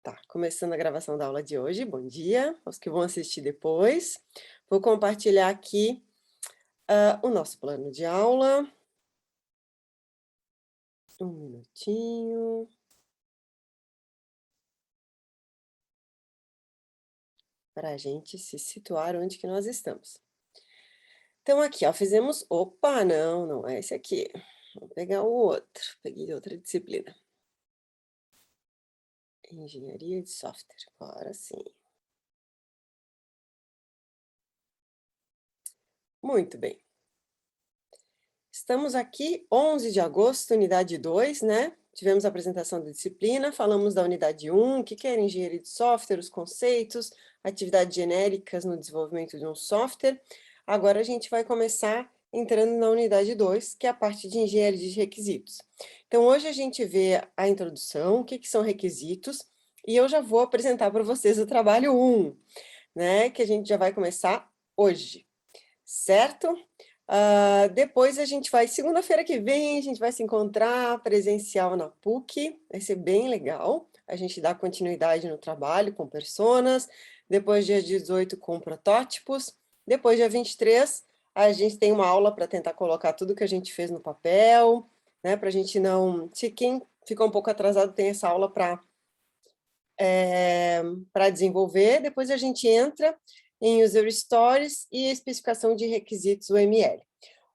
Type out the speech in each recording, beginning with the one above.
Tá, começando a gravação da aula de hoje. Bom dia aos que vão assistir depois. Vou compartilhar aqui o nosso plano de aula. Um minutinho. Para a gente se situar onde que nós estamos. Então, aqui, ó, fizemos... Opa, não é esse aqui. Vou pegar o outro. Peguei outra disciplina. Engenharia de software. Agora sim. Muito bem. Estamos aqui, 11 de agosto, unidade 2, né? Tivemos a apresentação da disciplina, falamos da unidade 1, o que era engenharia de software, os conceitos, atividades genéricas no desenvolvimento de um software. Agora a gente vai começar entrando na unidade 2, que é a parte de engenharia de requisitos. Então, hoje a gente vê a introdução, o que são requisitos, e eu já vou apresentar para vocês o trabalho 1, né? Que a gente já vai começar hoje, certo? Depois a gente vai, segunda-feira que vem, a gente vai se encontrar presencial na PUC, vai ser bem legal, a gente dá continuidade no trabalho com personas, depois dia 18 com protótipos, depois dia 23 a gente tem uma aula para tentar colocar tudo que a gente fez no papel, né, para a gente não, se quem ficou um pouco atrasado tem essa aula para desenvolver, depois a gente entra em User Stories e a especificação de requisitos UML.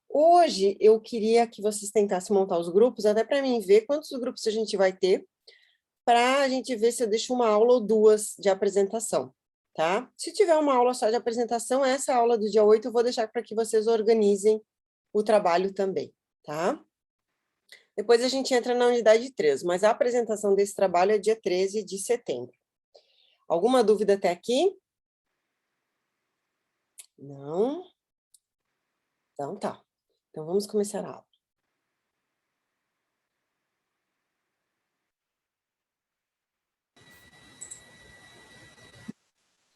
Hoje, eu queria que vocês tentassem montar os grupos, até para mim ver quantos grupos a gente vai ter, para a gente ver se eu deixo uma aula ou duas de apresentação, tá? Se tiver uma aula só de apresentação, essa aula do dia 8 eu vou deixar para que vocês organizem o trabalho também, tá? Depois a gente entra na unidade 3, mas a apresentação desse trabalho é dia 13 de setembro. Alguma dúvida até aqui? Não? Então tá. Então vamos começar a aula.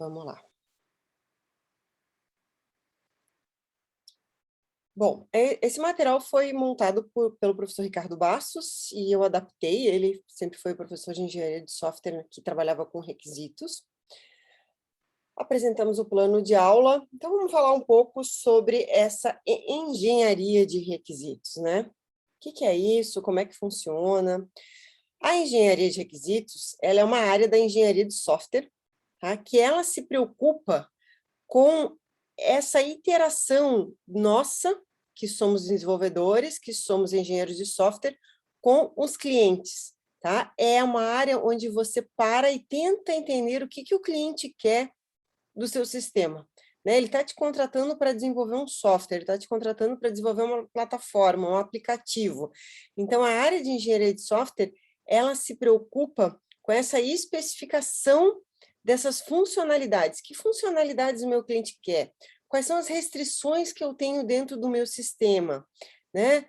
Vamos lá. Bom, esse material foi montado pelo professor Ricardo Bastos, e eu adaptei, ele sempre foi professor de engenharia de software que trabalhava com requisitos. Apresentamos o plano de aula, então vamos falar um pouco sobre essa engenharia de requisitos, né? O que é isso, como é que funciona? A engenharia de requisitos, ela é uma área da engenharia de software, tá? Que ela se preocupa com essa interação nossa, que somos desenvolvedores, que somos engenheiros de software, com os clientes, tá? É uma área onde você para e tenta entender o que o cliente quer do seu sistema, né? Ele está te contratando para desenvolver um software, ele está te contratando para desenvolver uma plataforma, um aplicativo. Então, a área de engenharia de software, ela se preocupa com essa especificação dessas funcionalidades. Que funcionalidades o meu cliente quer? Quais são as restrições que eu tenho dentro do meu sistema? Né?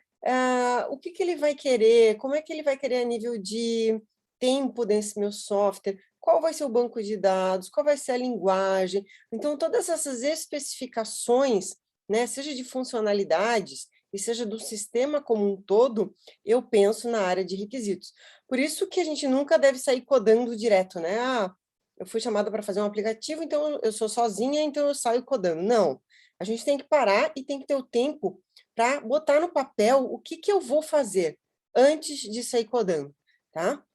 O que ele vai querer? Como é que ele vai querer a nível de tempo desse meu software? Qual vai ser o banco de dados? Qual vai ser a linguagem? Então, todas essas especificações, né, seja de funcionalidades e seja do sistema como um todo, eu penso na área de requisitos. Por isso que a gente nunca deve sair codando direto, né? Eu fui chamada para fazer um aplicativo, então eu sou sozinha, então eu saio codando. Não, a gente tem que parar e tem que ter o tempo para botar no papel o que eu vou fazer antes de sair codando, tá?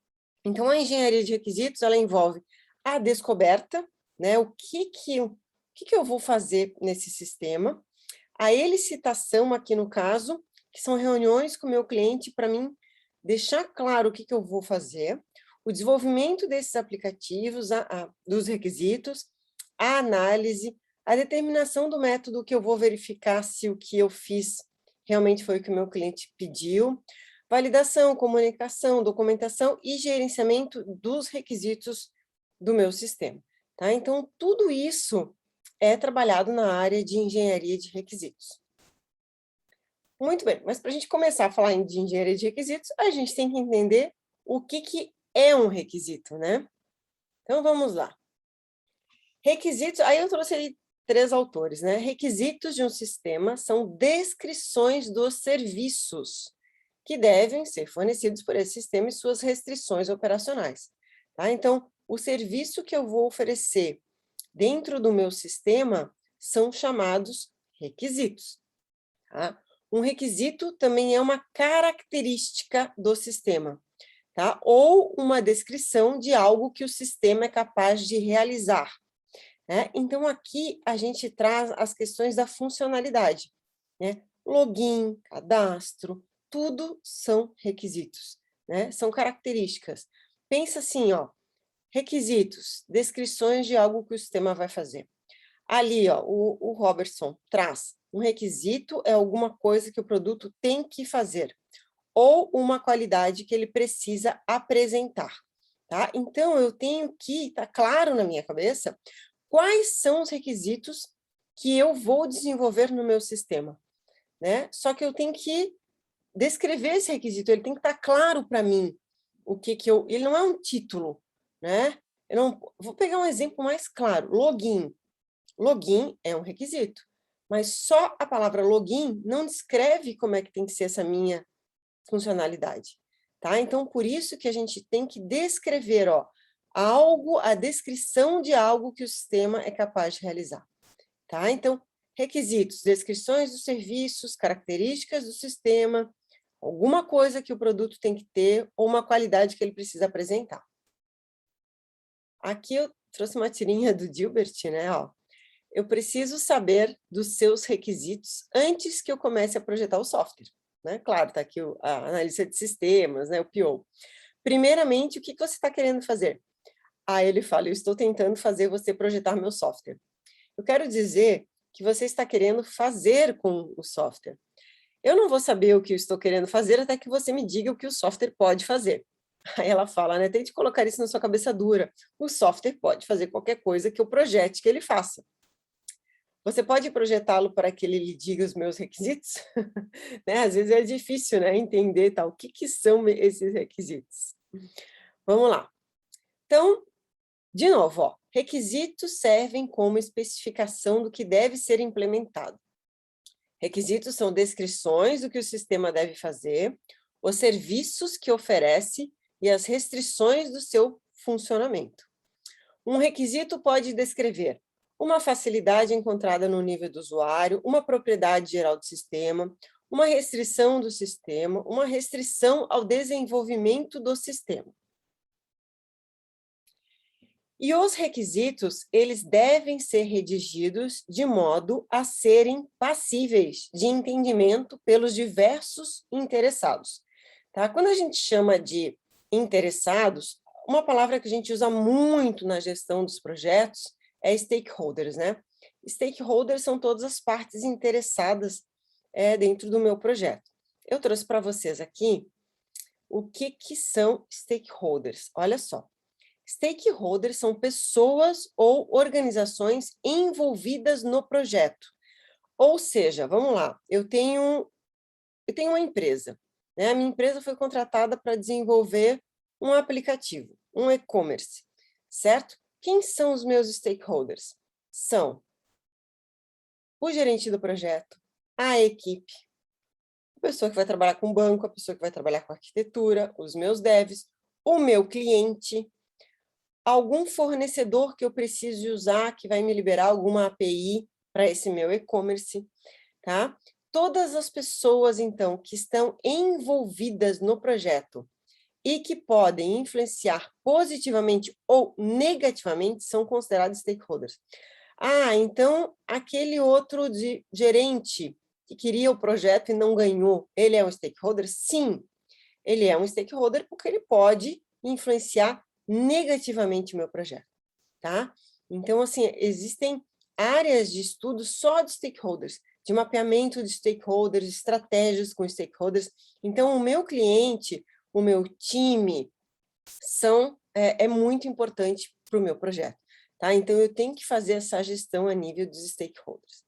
Então, a engenharia de requisitos, ela envolve a descoberta, né? O que eu vou fazer nesse sistema, a elicitação aqui no caso, que são reuniões com o meu cliente para mim deixar claro o que eu vou fazer, o desenvolvimento desses aplicativos, dos requisitos, a análise, a determinação do método que eu vou verificar se o que eu fiz realmente foi o que o meu cliente pediu, validação, comunicação, documentação e gerenciamento dos requisitos do meu sistema, tá? Então, tudo isso é trabalhado na área de engenharia de requisitos. Muito bem, mas para a gente começar a falar de engenharia de requisitos, a gente tem que entender o que é um requisito, né? Então, vamos lá. Requisitos, aí eu trouxe aí 3 autores, né? Requisitos de um sistema são descrições dos serviços que devem ser fornecidos por esse sistema e suas restrições operacionais, tá? Então, o serviço que eu vou oferecer dentro do meu sistema são chamados requisitos. Tá? Um requisito também é uma característica do sistema, tá? Ou uma descrição de algo que o sistema é capaz de realizar. Né? Então, aqui a gente traz as questões da funcionalidade. Né? Login, cadastro, tudo são requisitos, né? São características. Pensa assim, ó, requisitos, descrições de algo que o sistema vai fazer. Ali, ó, o Robertson traz, um requisito é alguma coisa que o produto tem que fazer, ou uma qualidade que ele precisa apresentar, tá? Então, eu tenho que estar claro na minha cabeça quais são os requisitos que eu vou desenvolver no meu sistema, né? Só que eu tenho que descrever esse requisito, ele tem que estar claro para mim o que que eu... Ele não é um título, né? Eu não... Vou pegar um exemplo mais claro, login. Login é um requisito, mas só a palavra login não descreve como é que tem que ser essa minha funcionalidade, tá? Então, por isso que a gente tem que descrever, ó, algo, a descrição de algo que o sistema é capaz de realizar, tá? Então, requisitos, descrições dos serviços, características do sistema, alguma coisa que o produto tem que ter ou uma qualidade que ele precisa apresentar. Aqui eu trouxe uma tirinha do Dilbert, né, ó. Eu preciso saber dos seus requisitos antes que eu comece a projetar o software, né? Claro, está aqui a analista de sistemas, né, o PO. Primeiramente, o que você está querendo fazer? Aí ele fala, eu estou tentando fazer você projetar meu software. Eu quero dizer que você está querendo fazer com o software. Eu não vou saber o que eu estou querendo fazer até que você me diga o que o software pode fazer. Aí ela fala, né, tente colocar isso na sua cabeça dura. O software pode fazer qualquer coisa que eu projete que ele faça. Você pode projetá-lo para que ele lhe diga os meus requisitos? Né? Às vezes é difícil, né, entender tal, o que que são esses requisitos. Vamos lá. Então, de novo, ó, requisitos servem como especificação do que deve ser implementado. Requisitos são descrições do que o sistema deve fazer, os serviços que oferece e as restrições do seu funcionamento. Um requisito pode descrever uma facilidade encontrada no nível do usuário, uma propriedade geral do sistema, uma restrição do sistema, uma restrição ao desenvolvimento do sistema. E os requisitos, eles devem ser redigidos de modo a serem passíveis de entendimento pelos diversos interessados. Tá? Quando a gente chama de interessados, uma palavra que a gente usa muito na gestão dos projetos é stakeholders, né? Stakeholders são todas as partes interessadas dentro do meu projeto. Eu trouxe para vocês aqui o que são stakeholders. Olha só. Stakeholders são pessoas ou organizações envolvidas no projeto. Ou seja, vamos lá, eu tenho uma empresa, né? A minha empresa foi contratada para desenvolver um aplicativo, um e-commerce, certo? Quem são os meus stakeholders? São o gerente do projeto, a equipe, a pessoa que vai trabalhar com banco, a pessoa que vai trabalhar com arquitetura, os meus devs, o meu cliente, algum fornecedor que eu precise usar, que vai me liberar alguma API para esse meu e-commerce, tá? Todas as pessoas, então, que estão envolvidas no projeto e que podem influenciar positivamente ou negativamente são considerados stakeholders. Ah, então, aquele outro gerente que queria o projeto e não ganhou, ele é um stakeholder? Sim, ele é um stakeholder porque ele pode influenciar negativamente o meu projeto, tá? Então, assim, existem áreas de estudo só de stakeholders, de mapeamento de stakeholders, estratégias com stakeholders. Então, o meu cliente, o meu time, é muito importante para o meu projeto, tá? Então, eu tenho que fazer essa gestão a nível dos stakeholders.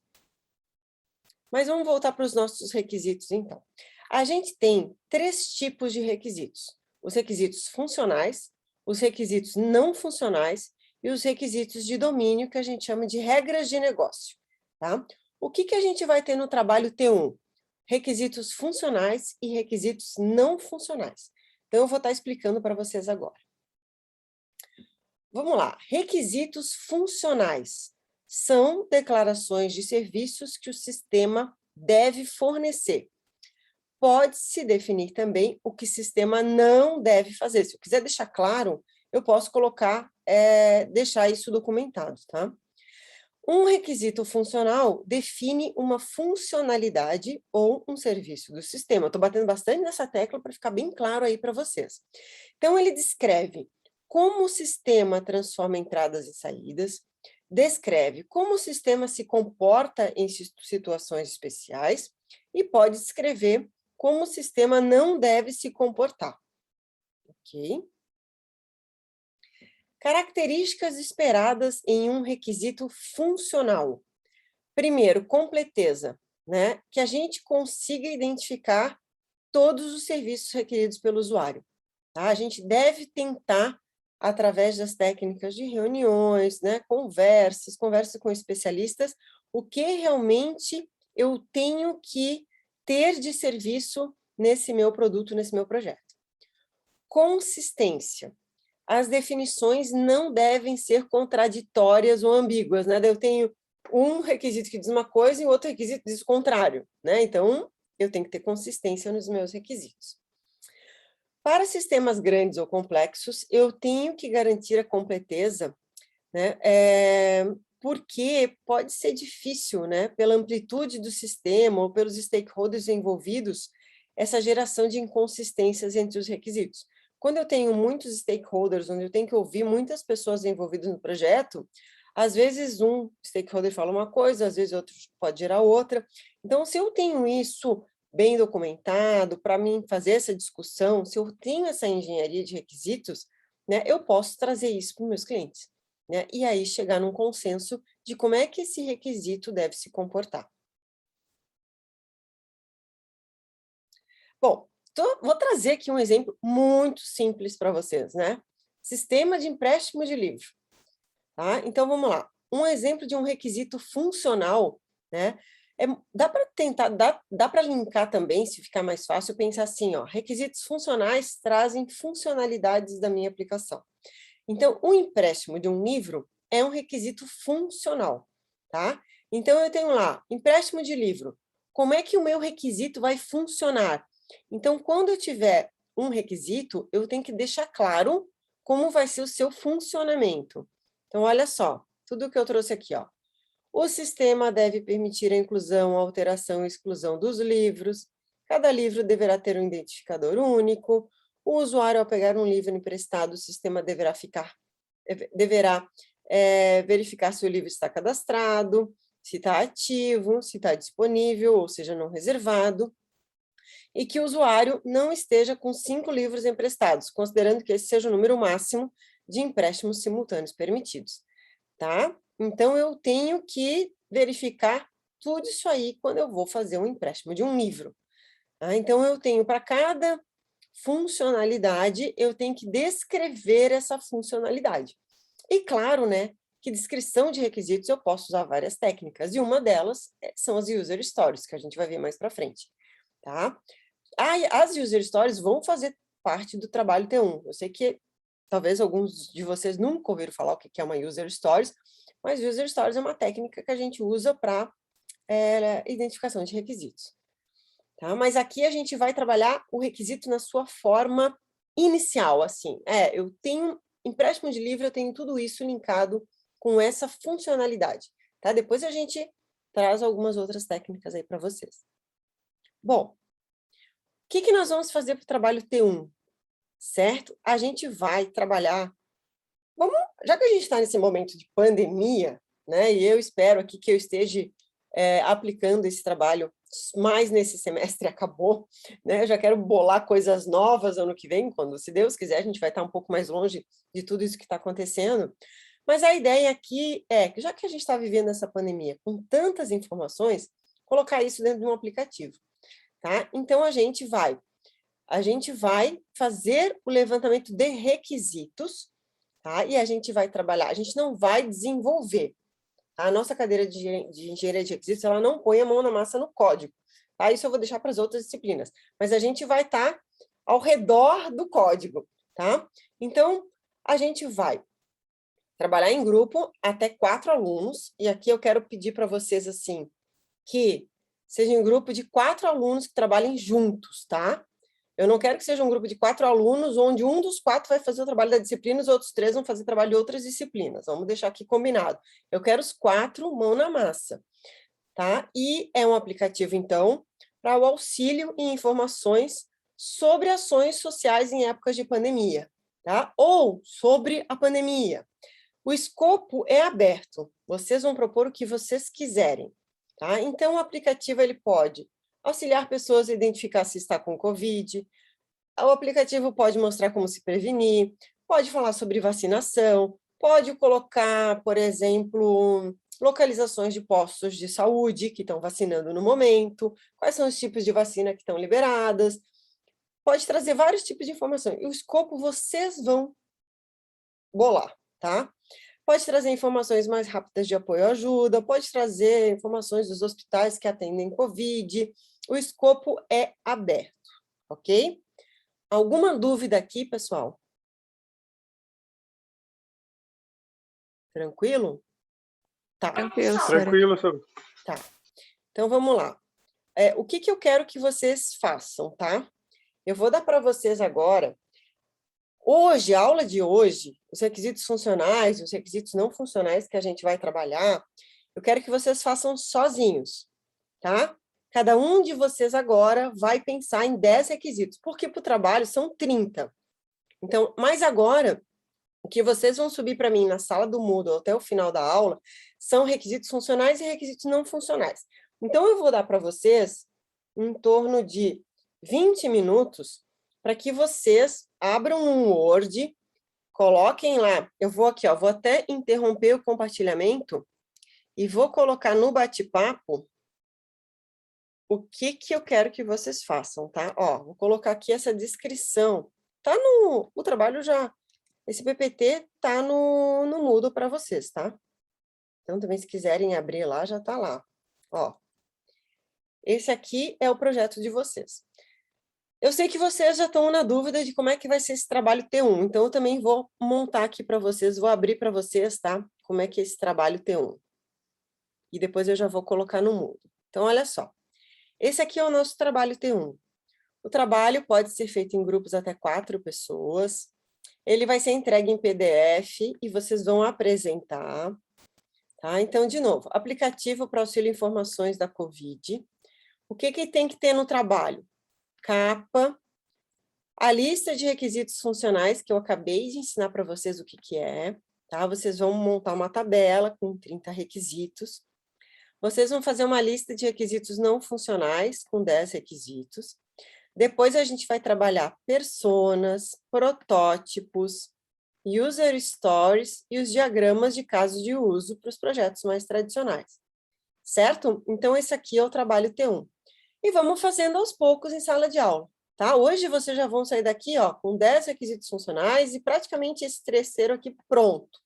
Mas vamos voltar para os nossos requisitos, então. A gente tem 3 tipos de requisitos. Os requisitos funcionais, os requisitos não funcionais e os requisitos de domínio, que a gente chama de regras de negócio, tá? O que a gente vai ter no trabalho T1? Requisitos funcionais e requisitos não funcionais. Então, eu vou estar explicando para vocês agora. vamos lá. Requisitos funcionais são declarações de serviços que o sistema deve fornecer. Pode-se definir também o que o sistema não deve fazer. Se eu quiser deixar claro, eu posso colocar, deixar isso documentado, tá? Um requisito funcional define uma funcionalidade ou um serviço do sistema. Estou batendo bastante nessa tecla para ficar bem claro aí para vocês. Então, ele descreve como o sistema transforma entradas e saídas, descreve como o sistema se comporta em situações especiais e pode descrever como o sistema não deve se comportar. Ok? Características esperadas em um requisito funcional. Primeiro, completeza, né? Que a gente consiga identificar todos os serviços requeridos pelo usuário. Tá? A gente deve tentar, através das técnicas de reuniões, né, conversas com especialistas, o que realmente eu tenho que ter de serviço nesse meu produto, nesse meu projeto. Consistência. As definições não devem ser contraditórias ou ambíguas, né? Eu tenho um requisito que diz uma coisa e outro requisito diz o contrário, né? Então, eu tenho que ter consistência nos meus requisitos. Para sistemas grandes ou complexos, eu tenho que garantir a completeza, né? Porque pode ser difícil, né? Pela amplitude do sistema ou pelos stakeholders envolvidos, essa geração de inconsistências entre os requisitos. Quando eu tenho muitos stakeholders, onde eu tenho que ouvir muitas pessoas envolvidas no projeto, às vezes um stakeholder fala uma coisa, às vezes outro pode gerar outra. Então, se eu tenho isso bem documentado, para mim fazer essa discussão, se eu tenho essa engenharia de requisitos, né, eu posso trazer isso para os meus clientes, né, e aí chegar num consenso de como é que esse requisito deve se comportar. Bom, vou trazer aqui um exemplo muito simples para vocês, né? Sistema de empréstimo de livro, tá? Então, vamos lá. Um exemplo de um requisito funcional, né? Dá para tentar, dá para linkar também, se ficar mais fácil, pensar assim, ó, requisitos funcionais trazem funcionalidades da minha aplicação. Então, o empréstimo de um livro é um requisito funcional, tá? Então, eu tenho lá, empréstimo de livro. Como é que o meu requisito vai funcionar? Então, quando eu tiver um requisito, eu tenho que deixar claro como vai ser o seu funcionamento. Então, olha só, tudo que eu trouxe aqui, ó. O sistema deve permitir a inclusão, alteração e exclusão dos livros. Cada livro deverá ter um identificador único. O usuário, ao pegar um livro emprestado, o sistema deverá verificar se o livro está cadastrado, se está ativo, se está disponível, ou seja, não reservado, e que o usuário não esteja com 5 livros emprestados, considerando que esse seja o número máximo de empréstimos simultâneos permitidos, tá? Então, eu tenho que verificar tudo isso aí quando eu vou fazer um empréstimo de um livro. Tá? Então, eu tenho para cada funcionalidade, eu tenho que descrever essa funcionalidade. E claro, né, que descrição de requisitos eu posso usar várias técnicas, e uma delas são as user stories, que a gente vai ver mais para frente, tá? As user stories vão fazer parte do trabalho T1. Eu sei que talvez alguns de vocês nunca ouviram falar o que é uma user stories, mas user stories é uma técnica que a gente usa para identificação de requisitos. Tá? Mas aqui a gente vai trabalhar o requisito na sua forma inicial, assim. Eu tenho empréstimo de livro, eu tenho tudo isso linkado com essa funcionalidade. Tá? Depois a gente traz algumas outras técnicas aí para vocês. Bom, o que nós vamos fazer para o trabalho T1? Certo? A gente vai trabalhar... já que a gente está nesse momento de pandemia, né, e eu espero aqui que eu esteja aplicando esse trabalho mais nesse semestre acabou, né? Eu já quero bolar coisas novas ano que vem, quando, se Deus quiser, a gente vai estar um pouco mais longe de tudo isso que está acontecendo. Mas a ideia aqui é que, já que a gente está vivendo essa pandemia com tantas informações, colocar isso dentro de um aplicativo, tá? Então, a gente vai fazer o levantamento de requisitos, tá? E a gente vai trabalhar, a gente não vai desenvolver. A nossa cadeira de engenharia de requisitos, ela não põe a mão na massa no código, tá? Isso eu vou deixar para as outras disciplinas, mas a gente vai estar ao redor do código, tá? Então, a gente vai Trabalhar em grupo até 4 alunos, e aqui eu quero pedir para vocês, assim, que seja um grupo de 4 alunos que trabalhem juntos, tá? Eu não quero que seja um grupo de 4 alunos, onde um dos 4 vai fazer o trabalho da disciplina, os outros 3 vão fazer trabalho de outras disciplinas. Vamos deixar aqui combinado. Eu quero os 4 mão na massa, tá? E é um aplicativo, então, para o auxílio e informações sobre ações sociais em épocas de pandemia, tá? Ou sobre a pandemia. O escopo é aberto, vocês vão propor o que vocês quiserem, tá? Então, o aplicativo ele pode auxiliar pessoas a identificar se está com Covid, o aplicativo pode mostrar como se prevenir, pode falar sobre vacinação, pode colocar, por exemplo, localizações de postos de saúde que estão vacinando no momento, quais são os tipos de vacina que estão liberadas, pode trazer vários tipos de informação, e o escopo vocês vão bolar, tá? Pode trazer informações mais rápidas de apoio à ajuda, pode trazer informações dos hospitais que atendem Covid. O escopo é aberto, ok? Alguma dúvida aqui, pessoal? Tranquilo? Tá. Tranquilo, senhora. Tranquilo, senhor. Tá. Então, vamos lá. O que eu quero que vocês façam, tá? Eu vou dar para vocês agora. Hoje, a aula de hoje, os requisitos funcionais, os requisitos não funcionais que a gente vai trabalhar, eu quero que vocês façam sozinhos, tá? Cada um de vocês agora vai pensar em 10 requisitos, porque para o trabalho são 30. Então, mas agora, o que vocês vão subir para mim na sala do Moodle até o final da aula são requisitos funcionais e requisitos não funcionais. Então, eu vou dar para vocês em torno de 20 minutos para que vocês abram um Word, coloquem lá, eu vou aqui, ó, vou até interromper o compartilhamento e vou colocar no bate-papo o que eu quero que vocês façam, tá? Ó, vou colocar aqui essa descrição. Tá o trabalho já, esse PPT tá no Moodle para vocês, tá? Então, também se quiserem abrir lá, já tá lá. Ó, esse aqui é o projeto de vocês. Eu sei que vocês já estão na dúvida de como é que vai ser esse trabalho T1, então eu também vou montar aqui para vocês, vou abrir para vocês, tá? Como é que é esse trabalho T1. E depois eu já vou colocar no Moodle. Então, olha só. Esse aqui é o nosso trabalho T1. O trabalho pode ser feito em grupos até 4 pessoas. Ele vai ser entregue em PDF e vocês vão apresentar. Tá? Então, de novo, aplicativo para auxílio informações da Covid. O que tem que ter no trabalho? Capa, a lista de requisitos funcionais, que eu acabei de ensinar para vocês o que é. Tá? Vocês vão montar uma tabela com 30 requisitos. Vocês vão fazer uma lista de requisitos não funcionais, com 10 requisitos. Depois a gente vai trabalhar personas, protótipos, user stories e os diagramas de casos de uso para os projetos mais tradicionais. Certo? Então, esse aqui é o trabalho T1. E vamos fazendo aos poucos em sala de aula. Tá? Hoje vocês já vão sair daqui ó, com 10 requisitos funcionais e praticamente esse terceiro aqui pronto.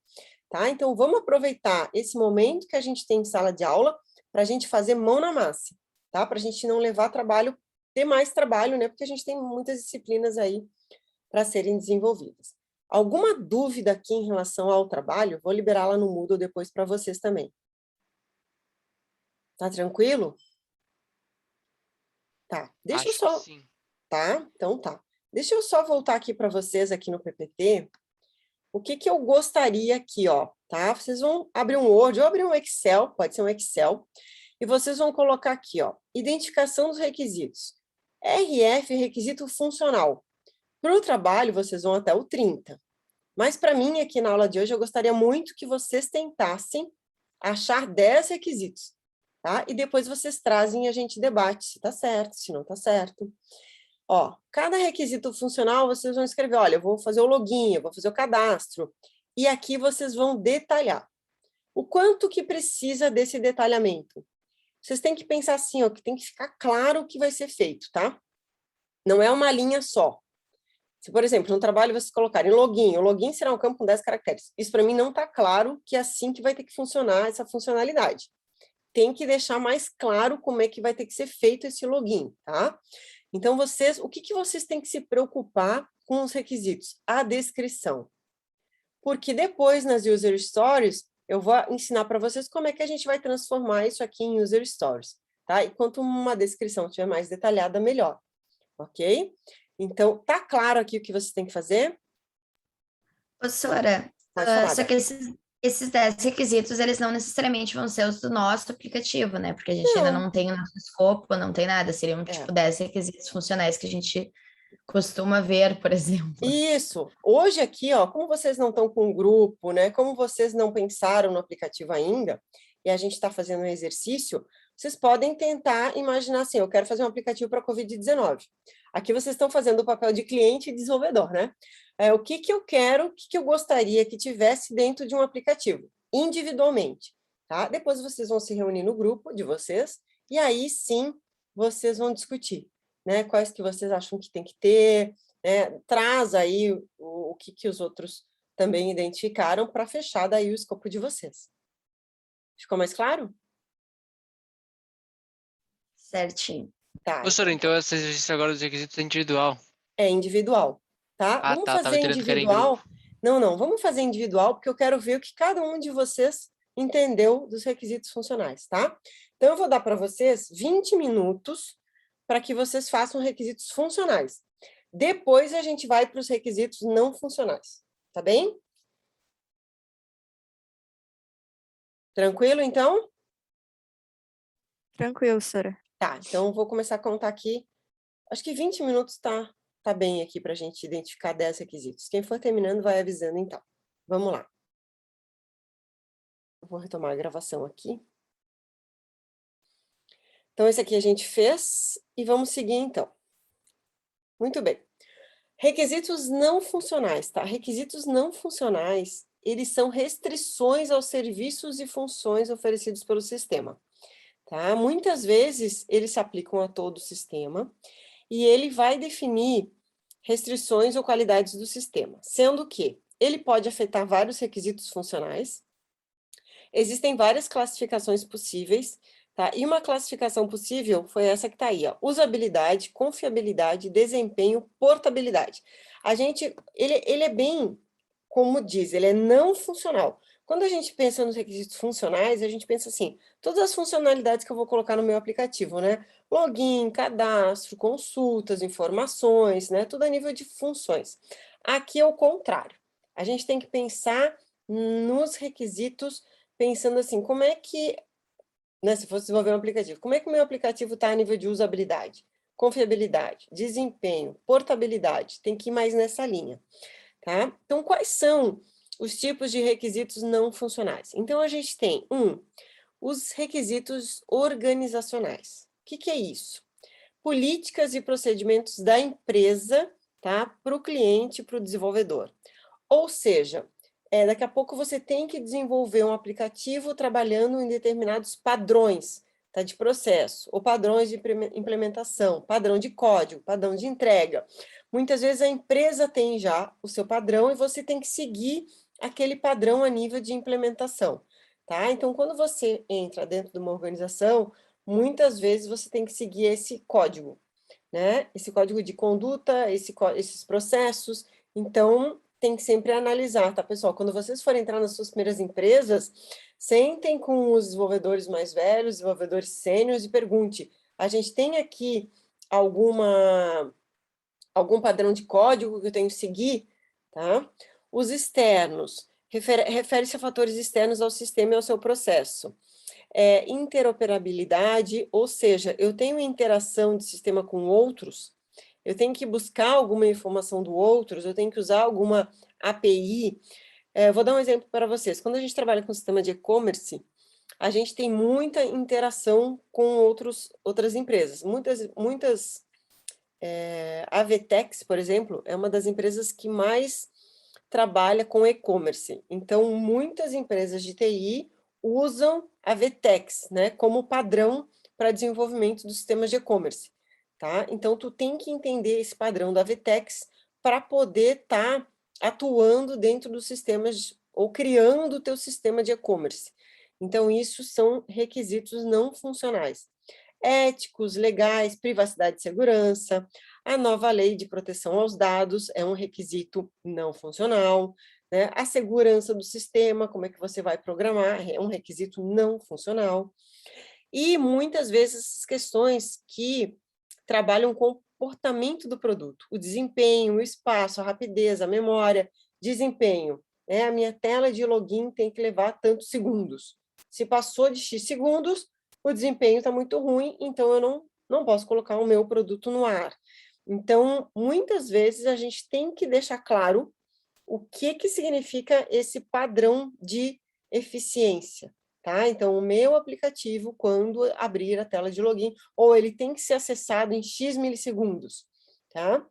Tá? Então, vamos aproveitar esse momento que a gente tem em sala de aula para a gente fazer mão na massa, tá? Para a gente não levar trabalho, ter mais trabalho, né? Porque a gente tem muitas disciplinas aí para serem desenvolvidas. Alguma dúvida aqui em relação ao trabalho? Vou liberar lá no Moodle depois para vocês também. Tá tranquilo? Tá. Deixa eu só... Sim. Tá? Então tá. Deixa eu só voltar aqui para vocês aqui no PPT. O que eu gostaria aqui, ó, tá? Vocês vão abrir um Word ou abrir um Excel, pode ser um Excel, e vocês vão colocar aqui, ó, identificação dos requisitos. RF, requisito funcional. Para o trabalho, vocês vão até o 30. Mas para mim, aqui na aula de hoje, eu gostaria muito que vocês tentassem achar 10 requisitos, tá? E depois vocês trazem e a gente debate se tá certo, se não tá certo. Ó, cada requisito funcional, vocês vão escrever, olha, eu vou fazer o login, eu vou fazer o cadastro, e aqui vocês vão detalhar. O quanto que precisa desse detalhamento? Vocês têm que pensar assim, ó, que tem que ficar claro o que vai ser feito, tá? Não é uma linha só. Se, por exemplo, no trabalho vocês colocarem login, o login será um campo com 10 caracteres. Isso para mim não está claro que é assim que vai ter que funcionar essa funcionalidade. Tem que deixar mais claro como é que vai ter que ser feito esse login, tá? Então, vocês, o que vocês têm que se preocupar com os requisitos? A descrição. porque depois nas User Stories eu vou ensinar para vocês como é que a gente vai transformar isso aqui em User Stories, tá? E quanto uma descrição estiver mais detalhada, melhor, ok? Então, tá claro aqui o que vocês têm que fazer? Professora, Pode falar, só que Débora. esses 10 requisitos, eles não necessariamente vão ser os do nosso aplicativo, né? Porque a gente ainda Não, não tem o nosso escopo, não tem nada. Seriam, é. tipo, 10 requisitos funcionais que a gente costuma ver, por exemplo. Isso. Hoje aqui, ó, como vocês não estão com um grupo, né? Como vocês não pensaram no aplicativo ainda, e a gente está fazendo um exercício, vocês podem tentar imaginar assim, eu quero fazer um aplicativo para a Covid-19. Aqui vocês estão fazendo o papel de cliente e desenvolvedor, né? O que que eu quero, o que que eu gostaria que tivesse dentro de um aplicativo, individualmente, tá? Depois vocês vão se reunir no grupo de vocês, e aí sim vocês vão discutir, né? Quais que vocês acham que tem que ter, traz aí o que, que os outros também identificaram para fechar daí o escopo de vocês. Ficou mais claro? Certinho. Tá, Professora, então então esse exercício agora dos requisitos é individual. é individual, tá? Ah, Vamos tá, tava fazer entendendo que era em grupo. individual? Não, não, vamos fazer individual, porque eu quero ver o que cada um de vocês entendeu dos requisitos funcionais, tá? Então, eu vou dar para vocês 20 minutos para que vocês façam requisitos funcionais. Depois, a gente vai para os requisitos não funcionais, tá bem? Tranquilo, então? Tranquilo, professora. Tá, então eu vou começar a contar aqui. Acho que 20 minutos tá bem aqui para a gente identificar 10 requisitos. Quem for terminando vai avisando, então. Vamos lá. Eu vou retomar a gravação aqui. Então, esse aqui a gente fez e vamos seguir, então. Muito bem. Requisitos não funcionais, tá? Requisitos não funcionais, eles são restrições aos serviços e funções oferecidos pelo sistema, tá? Muitas vezes, eles se aplicam a todo o sistema e ele vai definir restrições ou qualidades do sistema, sendo que ele pode afetar vários requisitos funcionais. Existem várias classificações possíveis, tá? E uma classificação possível foi essa que está aí, ó: usabilidade, confiabilidade, desempenho, portabilidade. Ele é bem, como diz, ele é não funcional. Quando a gente pensa nos requisitos funcionais, a gente pensa assim, todas as funcionalidades que eu vou colocar no meu aplicativo, né? Login, cadastro, consultas, informações, né? Tudo a nível de funções. Aqui é o contrário. A gente tem que pensar nos requisitos, pensando assim, como é que, né, se fosse desenvolver um aplicativo, como é que o meu aplicativo está a nível de usabilidade, confiabilidade, desempenho, portabilidade? Tem que ir mais nessa linha, tá? Então, quais são os tipos de requisitos não funcionais? Então, a gente tem, os requisitos organizacionais. O que que é isso? Políticas e procedimentos da empresa, tá? Para o cliente, para o desenvolvedor. Ou seja, daqui a pouco você tem que desenvolver um aplicativo trabalhando em determinados padrões, tá, de processo, ou padrões de implementação, padrão de código, padrão de entrega. Muitas vezes a empresa tem já o seu padrão e você tem que seguir aquele padrão a nível de implementação, tá? Então, quando você entra dentro de uma organização, muitas vezes você tem que seguir esse código, né? Esse código de conduta, esses processos. Então, tem que sempre analisar, tá, pessoal? Quando vocês forem entrar nas suas primeiras empresas, sentem com os desenvolvedores mais velhos, desenvolvedores sêniores, e pergunte: a gente tem aqui algum padrão de código que eu tenho que seguir, tá? Os externos, refere-se a fatores externos ao sistema e ao seu processo. Interoperabilidade, ou seja, eu tenho interação de sistema com outros, eu tenho que buscar alguma informação do outros, eu tenho que usar alguma API. Vou dar um exemplo para vocês. Quando a gente trabalha com sistema de e-commerce, a gente tem muita interação com outras empresas. A Vtex, por exemplo, é uma das empresas que mais trabalha com e-commerce. Então, muitas empresas de TI usam a Vtex, né, como padrão para desenvolvimento dos sistemas de e-commerce, tá? Então, tu tem que entender esse padrão da Vtex para poder estar atuando dentro dos sistemas ou criando o teu sistema de e-commerce. Então, isso são requisitos não funcionais. Éticos, legais, privacidade e segurança. A nova lei de proteção aos dados é um requisito não funcional, né? A segurança do sistema, como é que você vai programar, é um requisito não funcional. E, muitas vezes, essas questões que trabalham com o comportamento do produto, o desempenho, o espaço, a rapidez, a memória, desempenho. Né? A minha tela de login tem que levar tantos segundos. Se passou de X segundos, o desempenho está muito ruim, então eu não posso colocar o meu produto no ar. Então, muitas vezes, a gente tem que deixar claro o que significa esse padrão de eficiência, tá? Então, o meu aplicativo, quando abrir a tela de login, ou ele tem que ser acessado em X milissegundos, tá?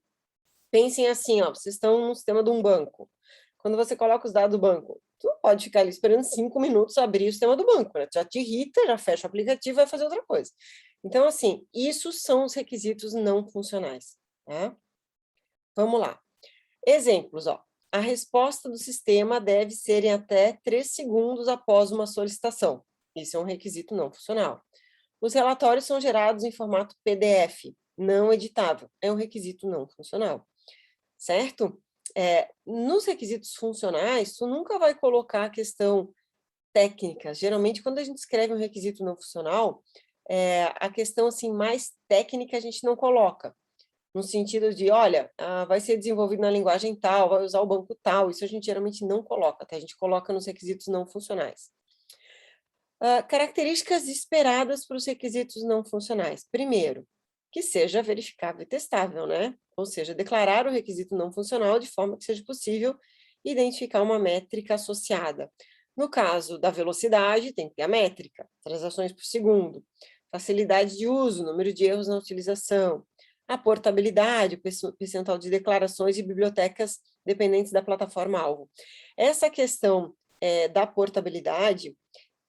Pensem assim, ó, vocês estão no sistema de um banco. Quando você coloca os dados do banco, tu não pode ficar ali esperando 5 minutos abrir o sistema do banco, né? Já te irrita, já fecha o aplicativo e vai fazer outra coisa. Então, assim, isso são os requisitos não funcionais, tá? Vamos lá. Exemplos, ó. A resposta do sistema deve ser em até 3 segundos após uma solicitação. Isso é um requisito não funcional. Os relatórios são gerados em formato PDF, não editável. É um requisito não funcional. Certo? Nos requisitos funcionais, tu nunca vai colocar a questão técnica. Geralmente, quando a gente escreve um requisito não funcional, a questão assim, mais técnica a gente não coloca. No sentido de, olha, vai ser desenvolvido na linguagem tal, vai usar o banco tal, isso a gente geralmente não coloca, tá? A gente coloca nos requisitos não funcionais. Características esperadas para os requisitos não funcionais. Primeiro, que seja verificável e testável, né? Ou seja, declarar o requisito não funcional de forma que seja possível identificar uma métrica associada. No caso da velocidade, tem que ter a métrica, transações por segundo, facilidade de uso, número de erros na utilização, a portabilidade, o percentual de declarações e bibliotecas dependentes da plataforma-alvo. Essa questão da portabilidade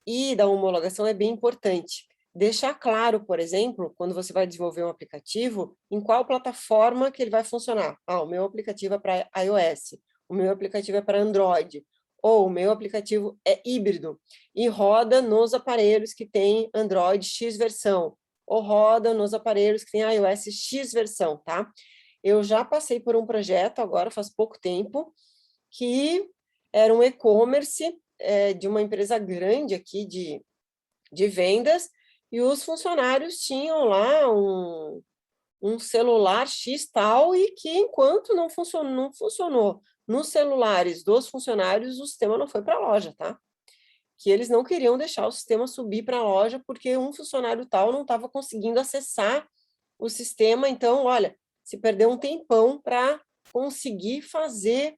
e da homologação é bem importante. Deixar claro, por exemplo, quando você vai desenvolver um aplicativo, em qual plataforma que ele vai funcionar. O meu aplicativo é para iOS, o meu aplicativo é para Android, ou o meu aplicativo é híbrido e roda nos aparelhos que tem Android X versão, ou roda nos aparelhos que tem iOS X versão, tá? Eu já passei por um projeto, agora faz pouco tempo, que era um e-commerce de uma empresa grande aqui de vendas, e os funcionários tinham lá um celular X tal, e que enquanto não funcionou nos celulares dos funcionários, o sistema não foi para a loja, tá? Que eles não queriam deixar o sistema subir para a loja, porque um funcionário tal não estava conseguindo acessar o sistema, então, olha, se perdeu um tempão para conseguir fazer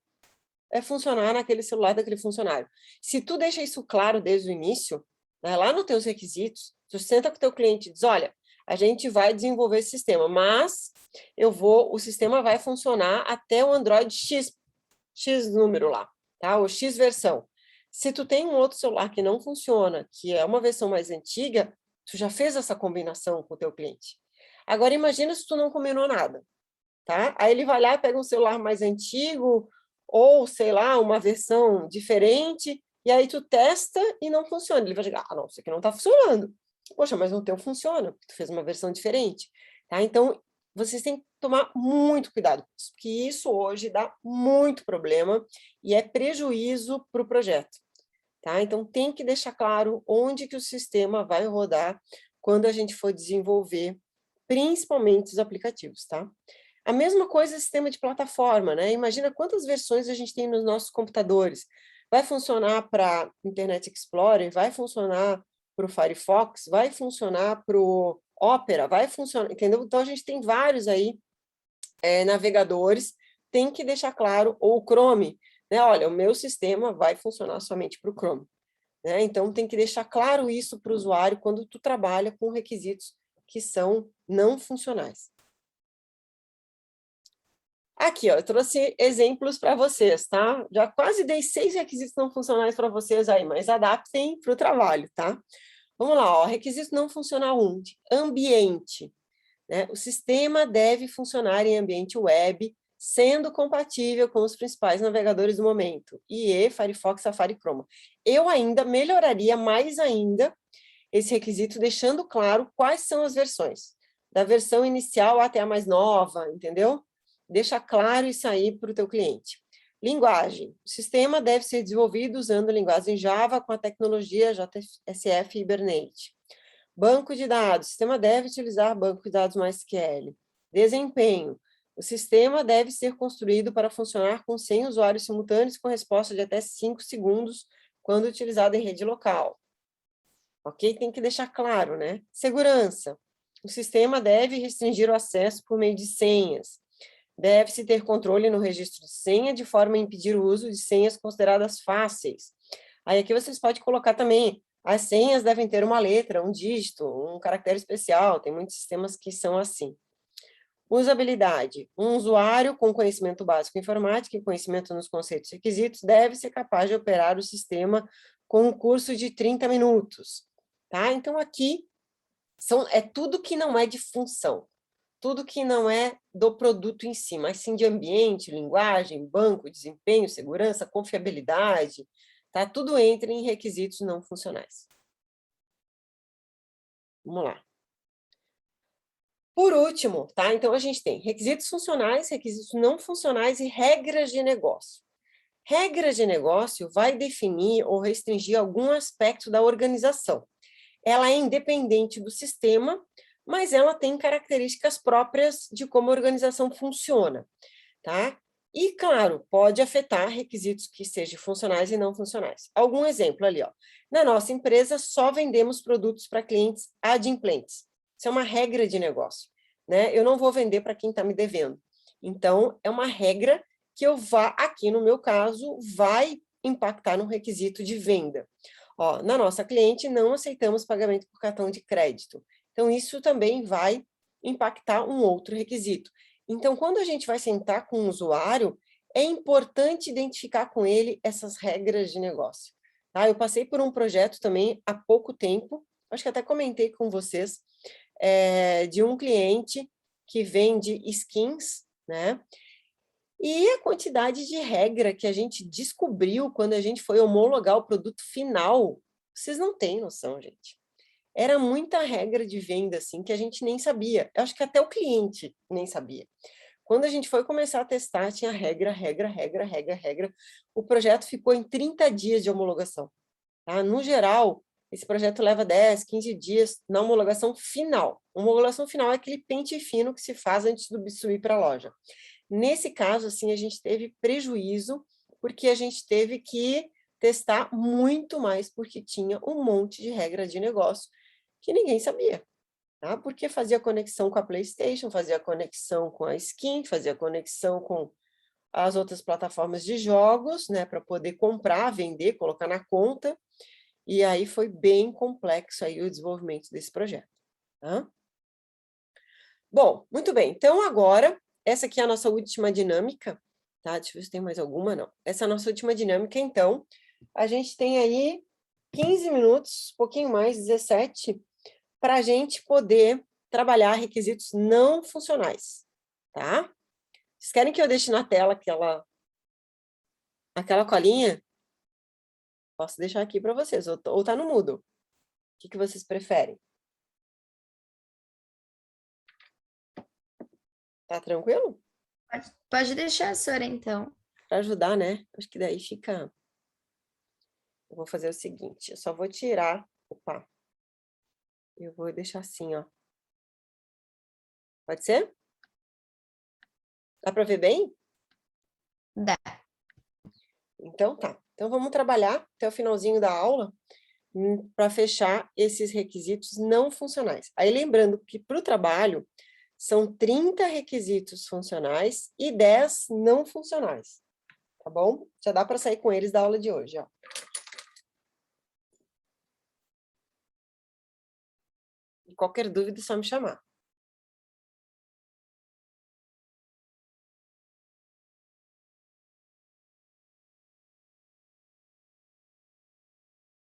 funcionar naquele celular daquele funcionário. Se tu deixa isso claro desde o início, né, lá nos teus requisitos, tu senta com o teu cliente e diz, olha, a gente vai desenvolver esse sistema, mas o sistema vai funcionar até o Android X número lá, tá? Ou X versão. Se tu tem um outro celular que não funciona, que é uma versão mais antiga, tu já fez essa combinação com o teu cliente. Agora, imagina se tu não combinou nada, tá? Aí ele vai lá, pega um celular mais antigo, ou, sei lá, uma versão diferente, e aí tu testa e não funciona. Ele vai dizer, não, isso aqui não está funcionando. Poxa, mas no teu funciona, porque tu fez uma versão diferente. Tá? Então, vocês têm que tomar muito cuidado, porque isso hoje dá muito problema e é prejuízo para o projeto. Tá? Então, tem que deixar claro onde que o sistema vai rodar quando a gente for desenvolver, principalmente os aplicativos, tá? A mesma coisa sistema de plataforma, né? Imagina quantas versões a gente tem nos nossos computadores. Vai funcionar para Internet Explorer, vai funcionar para o Firefox, vai funcionar para o Opera, vai funcionar, entendeu? Então, a gente tem vários aí navegadores, tem que deixar claro, ou o Chrome, né? Olha, o meu sistema vai funcionar somente para o Chrome. Né? Então, tem que deixar claro isso para o usuário quando tu trabalha com requisitos que são não funcionais. Aqui, ó, eu trouxe exemplos para vocês, tá? Já quase dei 6 requisitos não funcionais para vocês aí, mas adaptem para o trabalho, tá? Vamos lá, ó, requisito não funcional 1, ambiente. Né? O sistema deve funcionar em ambiente web, sendo compatível com os principais navegadores do momento, IE, Firefox, Safari, Chrome. Eu ainda melhoraria mais ainda esse requisito, deixando claro quais são as versões, da versão inicial até a mais nova, entendeu? Deixa claro isso aí para o teu cliente. Linguagem. O sistema deve ser desenvolvido usando a linguagem Java com a tecnologia JSF e Hibernate. Banco de dados. O sistema deve utilizar banco de dados MySQL. Desempenho. O sistema deve ser construído para funcionar com 100 usuários simultâneos com resposta de até 5 segundos quando utilizado em rede local. Ok? Tem que deixar claro, né? Segurança. O sistema deve restringir o acesso por meio de senhas. Deve-se ter controle no registro de senha de forma a impedir o uso de senhas consideradas fáceis. Aí aqui vocês podem colocar também, as senhas devem ter uma letra, um dígito, um caractere especial, tem muitos sistemas que são assim. Usabilidade. Um usuário com conhecimento básico em informática e conhecimento nos conceitos e requisitos deve ser capaz de operar o sistema com um curso de 30 minutos. Tá? Então, aqui é tudo que não é de função, tudo que não é do produto em si, mas sim de ambiente, linguagem, banco, desempenho, segurança, confiabilidade, tá? Tudo entra em requisitos não funcionais. Vamos lá. Por último, tá? Então, a gente tem requisitos funcionais, requisitos não funcionais e regras de negócio. Regras de negócio vai definir ou restringir algum aspecto da organização. Ela é independente do sistema, mas ela tem características próprias de como a organização funciona, tá? E, claro, pode afetar requisitos que sejam funcionais e não funcionais. Algum exemplo ali, ó. Na nossa empresa, só vendemos produtos para clientes adimplentes. Isso é uma regra de negócio, né? Eu não vou vender para quem está me devendo. Então, é uma regra que aqui no meu caso, vai impactar no requisito de venda. Ó, na nossa cliente, não aceitamos pagamento por cartão de crédito. Então, isso também vai impactar um outro requisito. Então, quando a gente vai sentar com o usuário, é importante identificar com ele essas regras de negócio. Tá? Eu passei por um projeto também há pouco tempo, acho que até comentei com vocês, de um cliente que vende skins, né? E a quantidade de regra que a gente descobriu quando a gente foi homologar o produto final, vocês não têm noção, gente. Era muita regra de venda, assim, que a gente nem sabia. Eu acho que até o cliente nem sabia. Quando a gente foi começar a testar, tinha regra. O projeto ficou em 30 dias de homologação. Tá? No geral, esse projeto leva 10, 15 dias na homologação final. Homologação final é aquele pente fino que se faz antes de subir para a loja. Nesse caso, assim, a gente teve prejuízo, porque a gente teve que testar muito mais, porque tinha um monte de regra de negócio que ninguém sabia, tá? Porque fazia conexão com a PlayStation, fazia conexão com a Skin, fazia conexão com as outras plataformas de jogos, né, para poder comprar, vender, colocar na conta, e aí foi bem complexo aí o desenvolvimento desse projeto, tá? Bom, muito bem, então agora, essa aqui é a nossa última dinâmica, tá? Deixa eu ver se tem mais alguma, não. Essa é a nossa última dinâmica, então, a gente tem aí 15 minutos, um pouquinho mais, 17, para a gente poder trabalhar requisitos não funcionais, tá? Vocês querem que eu deixe na tela aquela colinha? Posso deixar aqui para vocês, ou tá no mudo. O que vocês preferem? Tá tranquilo? Pode deixar, Sora, então. Para ajudar, né? Acho que daí fica... Eu vou fazer o seguinte, eu só vou tirar... Opa! Eu vou deixar assim, ó. Pode ser? Dá para ver bem? Dá. Então tá. Então vamos trabalhar até o finalzinho da aula para fechar esses requisitos não funcionais. Aí lembrando que para o trabalho são 30 requisitos funcionais e 10 não funcionais. Tá bom? Já dá para sair com eles da aula de hoje, ó. E qualquer dúvida é só me chamar.